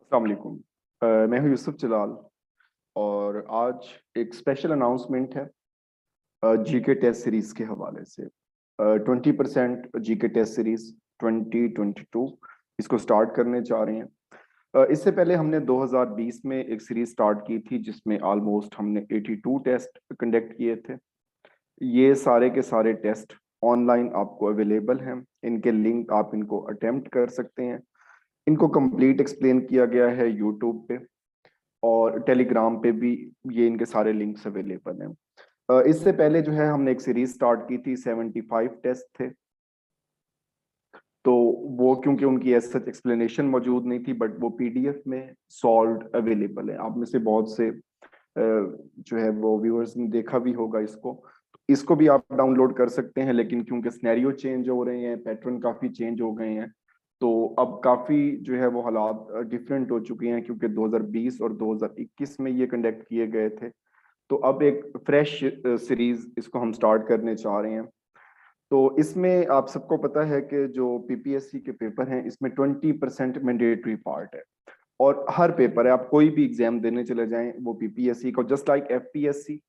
अस्सलाम वालेकुम। मैं हूं यूसुफ जलाल और आज एक स्पेशल अनाउंसमेंट है जीके टेस्ट सीरीज के हवाले से। 20% जीके टेस्ट सीरीज 2022 इसको स्टार्ट करने जा रहे हैं। इससे पहले हमने 2020 में एक सीरीज स्टार्ट की थी जिसमें ऑलमोस्ट हमने 82 टेस्ट कंडक्ट किए थे। ये सारे के सारे टेस्ट ऑनलाइन आपको अवेलेबल हैं। इनके लिंक आप इनको अटेम्प्ट कर सकते हैं। इनको कंप्लीट एक्सप्लेन किया गया है यूट्यूब पे और टेलीग्राम पे भी। ये इनके सारे लिंक्स अवेलेबल हैं। इससे पहले जो है हमने एक सीरीज स्टार्ट की थी, 75 टेस्ट थे। तो वो क्योंकि उनकी ऐसा सच एक्सप्लेनेशन मौजूद नहीं थी, बट वो पीडीएफ में सॉल्व्ड अवेलेबल है। आप में से बहुत से जो है वो व्यूअर्स ने देखा भी होगा इसको। इसको भी आप डाउनलोड कर सकते हैं, लेकिन क्योंकि सिनेरियो चेंज हो रहे हैं, पैटर्न काफी चेंज हो गए हैं, तो अब काफी जो है वो हालात डिफरेंट हो चुके हैं, क्योंकि 2020 और 2021 में ये कंडक्ट किए गए थे। तो अब एक फ्रेश सीरीज इसको हम स्टार्ट करने चाह रहे हैं। तो इसमें आप सबको पता है कि जो पीपीएससी के पेपर हैं, इसमें 20% मैंडेटरी पार्ट है। और हर पेपर है, आप कोई भी एग्जाम देने चले जाएं, वो पीपीएससी को जस्ट लाइक एफपीएससी,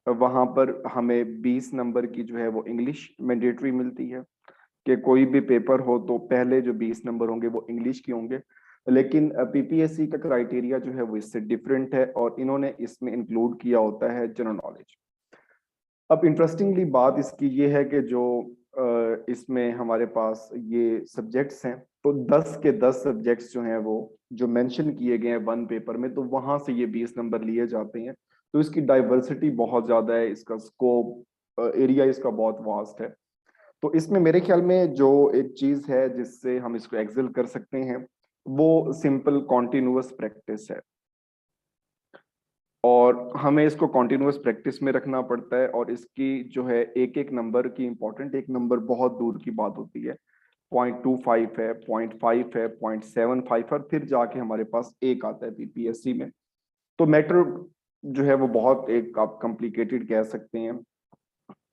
वहां पर हमें 20 नंबर की जो है वो इंग्लिश मैंडेटरी मिलती है कि कोई भी पेपर हो तो पहले जो 20 नंबर होंगे वो इंग्लिश के होंगे। लेकिन पीपीएससी का क्राइटेरिया जो है वो इससे डिफरेंट है और इन्होंने इसमें इंक्लूड किया होता है जनरल नॉलेज। अब इंटरेस्टिंगली बात इसकी ये है कि जो इसमें हमारे पास ये सब्जेक्ट्स हैं, तो 10 के 10 सब्जेक्ट्स जो हैं वो जो मेंशन किए गए हैं वन पेपर में, तो वहां से ये 20 नंबर लिए जाते हैं। तो इसकी डाइवर्सिटी बहुत ज्यादा है, इसका स्कोप एरिया इसका बहुत वास्ट है। तो इसमें मेरे ख्याल में जो एक चीज है जिससे हम इसको एक्सेल कर सकते हैं, वो सिंपल कॉन्टिन्यूअस प्रैक्टिस है। और हमें इसको कॉन्टिन्यूअस प्रैक्टिस में रखना पड़ता है। और इसकी जो है एक एक नंबर की इंपॉर्टेंट, एक नंबर बहुत दूर की बात होती है। 0.25 है, 0.5 है, 0.75, और फिर जाके हमारे पास एक आता है पीपीएससी में। तो मैटर जो है वो बहुत एक आप कॉम्प्लिकेटेड कह सकते हैं।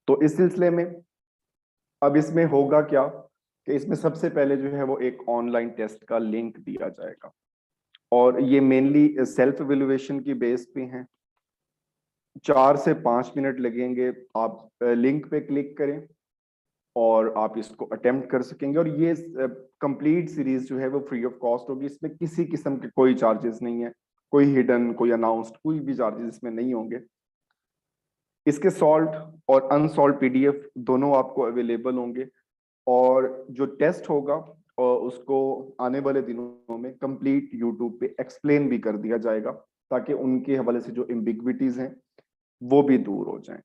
तो इस सिलसिले में अब इसमें होगा क्या कि इसमें सबसे पहले जो है वो एक ऑनलाइन टेस्ट का लिंक दिया जाएगा, और ये मेनली सेल्फ एवेल्युएशन की बेस पे हैं। 4 से 5 मिनट लगेंगे। आप लिंक पे क्लिक करें और आप इसको अटेम्प्ट कर सकेंगे। और ये कंप्लीट सीरीज जो है वो फ्री ऑफ कॉस्ट होगी। इसमें किसी किस्म के कोई चार्जेस नहीं है, कोई हिडन, कोई अनाउंस्ड, कोई भी चार्जेस इसमें नहीं होंगे। इसके सॉल्व और अनसॉल्व पीडीएफ दोनों आपको अवेलेबल होंगे। और जो टेस्ट होगा और उसको आने वाले दिनों में कंप्लीट यूट्यूब पे एक्सप्लेन भी कर दिया जाएगा, ताकि उनके हवाले से जो एम्बिग्विटीज हैं वो भी दूर हो जाएं।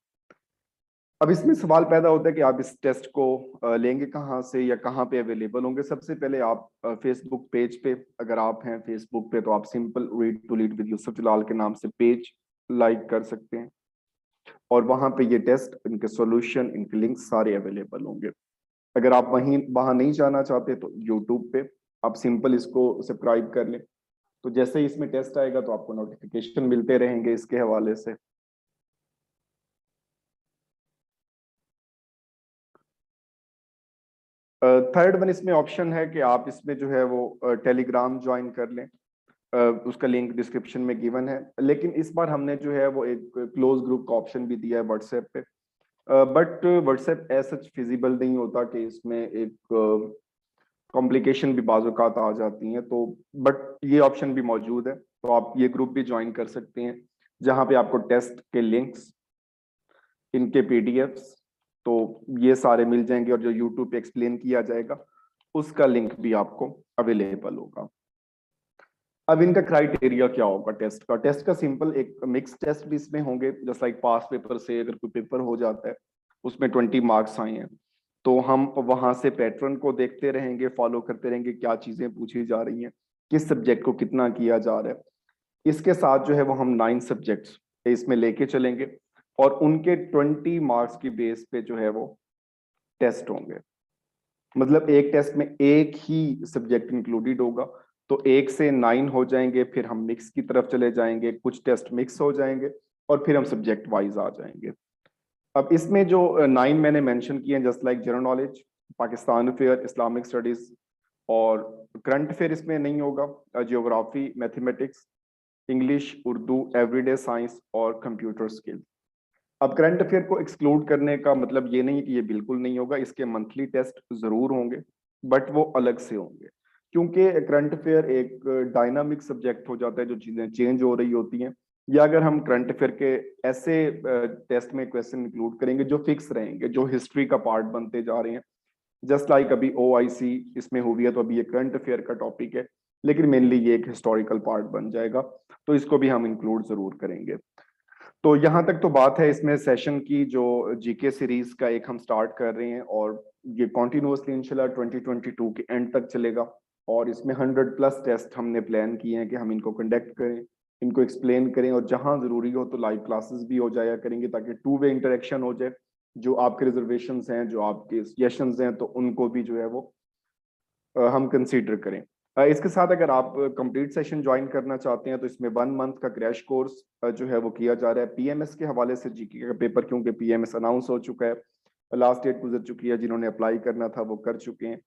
अब इसमें सवाल पैदा होता है कि आप इस टेस्ट को लेंगे कहाँ से या कहाँ पे अवेलेबल होंगे। सबसे पहले आप फेसबुक पेज पे, अगर आप हैं फेसबुक पे, तो आप simple read to lead with Yusuf Jalal के नाम से पेज लाइक कर सकते हैं। और वहां पे ये टेस्ट, इनके सॉल्यूशन, इनके लिंक सारे अवेलेबल होंगे। अगर आप वहां नहीं जाना चाहते तो यूट्यूब पे आप सिंपल इसको सब्सक्राइब कर लें। तो जैसे ही इसमें टेस्ट आएगा तो आपको नोटिफिकेशन मिलते रहेंगे इसके हवाले से। थर्ड वन इसमें ऑप्शन है कि आप इसमें जो है वो टेलीग्राम ज्वाइन कर लें। उसका लिंक डिस्क्रिप्शन में गिवन है। लेकिन इस बार हमने जो है वो एक क्लोज ग्रुप का ऑप्शन भी दिया है व्हाट्सएप पे। बट व्हाट्सएप ऐसा फिजिबल नहीं होता कि इसमें एक कॉम्प्लिकेशन भी बाज़-औक़ात आ जाती हैं। तो बट ये ऑप्शन भी मौजूद है, तो आप ये ग्रुप भी ज्वाइन कर सकते हैं, जहां पे आपको टेस्ट के लिंक्स, इनके पीडीएफ्स, तो ये सारे मिल जाएंगे। और जो यूट्यूब पे एक्सप्लेन किया जाएगा उसका लिंक भी आपको अवेलेबल होगा। अब इनका क्राइटेरिया क्या होगा टेस्ट का सिंपल एक मिक्स टेस्ट भी इसमें होंगे। जस्ट लाइक पास पेपर से अगर कोई पेपर हो जाता है, उसमें 20 मार्क्स आए हैं, तो हम वहां से पैटर्न को देखते रहेंगे, फॉलो करते रहेंगे क्या चीजें पूछी जा रही हैं, किस सब्जेक्ट को कितना किया जा रहा है। इसके साथ जो है वो हम 9 सब्जेक्ट्स इसमें लेके चलेंगे, और उनके 20 मार्क्स की बेस पे जो है वो टेस्ट होंगे। मतलब एक टेस्ट में एक ही सब्जेक्ट इंक्लूडेड होगा, तो 1 से 9 हो जाएंगे, फिर हम मिक्स की तरफ चले जाएंगे, कुछ टेस्ट मिक्स हो जाएंगे, और फिर हम सब्जेक्ट वाइज आ जाएंगे। अब इसमें जो 9 मैंने मेंशन किए हैं, just like general knowledge, Pakistan affair, Islamic studies और करंट अफेयर इसमें नहीं होगा, geography, mathematics, English, Urdu, everyday science और कंप्यूटर स्किल। अब करंट अफेयर को एक्सक्लूड करने का मतलब ये नहीं कि ये बिल्कुल नहीं होगा, इसके मंथली टेस्ट जरूर होंगे, बट वो अलग से होंगे, क्योंकि करंट अफेयर एक डायनामिक सब्जेक्ट हो जाता है, जो चीजें चेंज हो रही होती हैं। या अगर हम करंट अफेयर के ऐसे टेस्ट में क्वेश्चन इंक्लूड करेंगे जो फिक्स रहेंगे, जो हिस्ट्री का पार्ट बनते जा रहे हैं, जस्ट लाइक अभी OIC इसमें हुई है, तो अभी ये करंट अफेयर का टॉपिक है, लेकिन मेनली ये एक हिस्टोरिकल पार्ट बन जाएगा, तो इसको भी हम इंक्लूड जरूर करेंगे। तो यहाँ तक तो बात है इसमें सेशन की, जो जीके सीरीज का एक हम स्टार्ट कर रहे हैं, और ये कॉन्टिन्यूसली इंशाल्लाह 2022 के एंड तक चलेगा। और इसमें 100+ टेस्ट हमने प्लान किए हैं कि हम इनको कंडक्ट करें, इनको एक्सप्लेन करें, और जहां जरूरी हो तो लाइव क्लासेस भी हो जाया करेंगे, ताकि 2 वे इंटरेक्शन हो जाए। जो आपके रिजर्वेशंस हैं, जो आपके सजेशंस हैं, तो उनको भी जो है वो हम कंसीडर करें। इसके साथ अगर आप कंप्लीट सेशन ज्वाइन करना चाहते हैं, तो इसमें 1 मंथ का क्रैश कोर्स जो है वो किया जा रहा है PMS के हवाले से, जीके का पेपर, क्योंकि PMS अनाउंस हो चुका है, लास्ट डेट गुजर चुकी है, जिन्होंने अप्लाई करना था वो कर चुके हैं।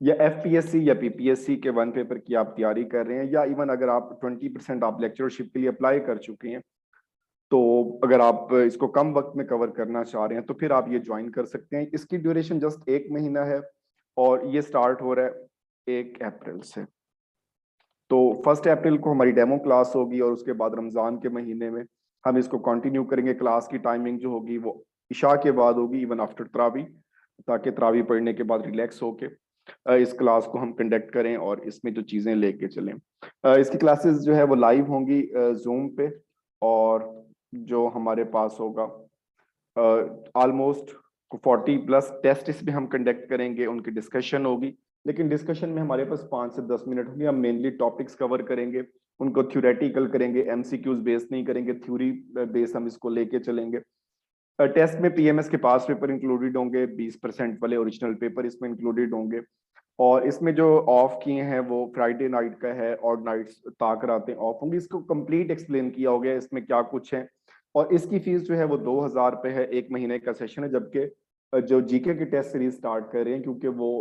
या FPSC या PPSC के 1 पेपर की आप तैयारी कर रहे हैं, या इवन अगर आप 20% आप लेक्चरशिप के लिए अप्लाई कर चुके हैं, तो अगर आप इसको कम वक्त में कवर करना चाह रहे हैं, तो फिर आप ये ज्वाइन कर सकते हैं। इसकी ड्यूरेशन जस्ट 1 महीना है, और ये स्टार्ट हो रहा है 1 अप्रैल से। तो 1 अप्रैल को हमारी डेमो क्लास होगी, और उसके बाद रमजान के महीने में हम इसको कंटिन्यू करेंगे। क्लास की टाइमिंग जो होगी वो इशा के बाद होगी, इवन आफ्टर तरावी, ताकि तरावी पढ़ने के बाद रिलैक्स होके इस क्लास को हम कंडक्ट करें और इसमें जो चीजें लेके चलें। इसकी क्लासेस जो है वो लाइव होंगी जूम पे, और जो हमारे पास होगा ऑलमोस्ट 40+ टेस्ट इसमें हम कंडक्ट करेंगे, उनकी डिस्कशन होगी। लेकिन डिस्कशन में हमारे पास 5 से 10 मिनट होंगे, हम मेनली टॉपिक्स कवर करेंगे, उनको थ्योरेटिकल करेंगे, MCQs बेस नहीं करेंगे, थ्योरी बेस हम इसको लेके चलेंगे। टेस्ट में PMS के पास पेपर इंक्लूडेड होंगे, 20% वाले ओरिजिनल पेपर इसमें इंक्लूडेड होंगे। और इसमें जो ऑफ किए हैं वो फ्राइडे नाइट का है, और नाइट्स ताक रातें ऑफ होंगी। इसको कंप्लीट एक्सप्लेन किया हो गया इसमें क्या कुछ है। और इसकी फीस जो है वो 2000 रुपये है, 1 महीने का सेशन है। जबकि जो जीके की टेस्ट सीरीज स्टार्ट कर रहे हैं, क्योंकि वो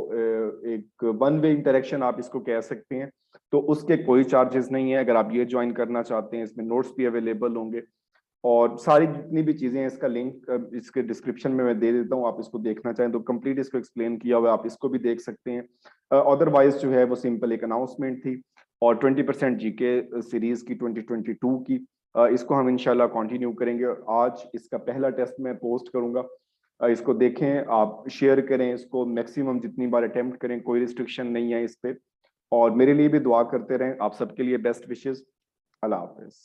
एक 1 वे इंटरेक्शन आप इसको कह सकते हैं, तो उसके कोई चार्जेस नहीं है। अगर आप ये ज्वाइन करना चाहते हैं, इसमें नोट्स भी अवेलेबल होंगे, और सारी जितनी भी चीजें हैं, इसका लिंक इसके डिस्क्रिप्शन में मैं दे देता हूँ। आप इसको देखना चाहें तो कंप्लीट इसको एक्सप्लेन किया हुआ है, आप इसको भी देख सकते हैं। अदरवाइज जो है वो सिंपल एक अनाउंसमेंट थी, और 20% जीके सीरीज की 2022 की, इसको हम इंशाल्लाह कंटिन्यू करेंगे। आज इसका पहला टेस्ट मैं पोस्ट करूंगा, इसको देखें, आप शेयर करें इसको, मैक्सिमम जितनी बार अटेम्प्ट करें, कोई रिस्ट्रिक्शन नहीं है इस पे। और मेरे लिए भी दुआ करते रहें। आप सबके लिए बेस्ट विशेस। अल्लाह हाफिज।